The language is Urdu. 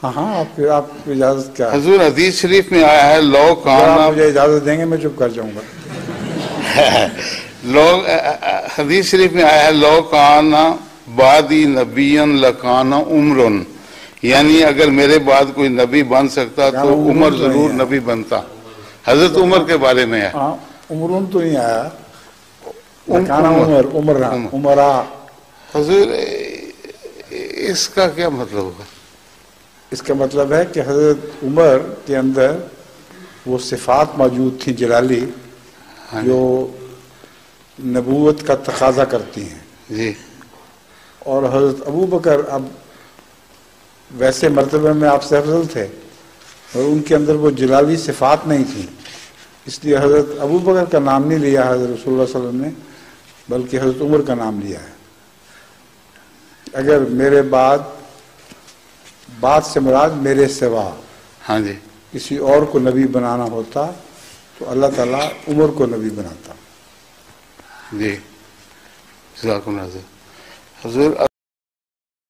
ہاں ہاں، آپ اجازت کیا ہے؟ حضور حدیث شریف میں آیا ہے لو اگر آپ کانا مجھے اجازت دیں گے میں چپ کر جاؤں گا. لوگ حدیث شریف میں آیا ہے لو کانا بعدی نبیًا لکانا عمرن، یعنی اگر میرے بعد کوئی نبی بن سکتا کہاں تو عمر عمرون تو نہیں ضرور آیا. نبی بنتا. حضرت عمر کے بارے میں ہے. ہاں عمرون تو نہیں آیا. لکانا عمرا. حضور اس کا کیا مطلب ہوگا؟ اس کا مطلب ہے کہ حضرت عمر کے اندر وہ صفات موجود تھیں جلالی جو نبوت کا تقاضا کرتی ہیں. جی. اور حضرت ابو بکر اب ویسے مرتبے میں آپ سے افضل تھے اور ان کے اندر وہ جلالی صفات نہیں تھیں، اس لیے حضرت ابو بکر کا نام نہیں لیا حضرت رسول اللہ صلی اللہ علیہ وسلم نے، بلکہ حضرت عمر کا نام لیا ہے. اگر میرے بعد سے مراد میرے سوا ہاں جی. کسی اور کو نبی بنانا ہوتا تو اللہ تعالیٰ عمر کو نبی بناتا. جی جزاکم اللہ. حضور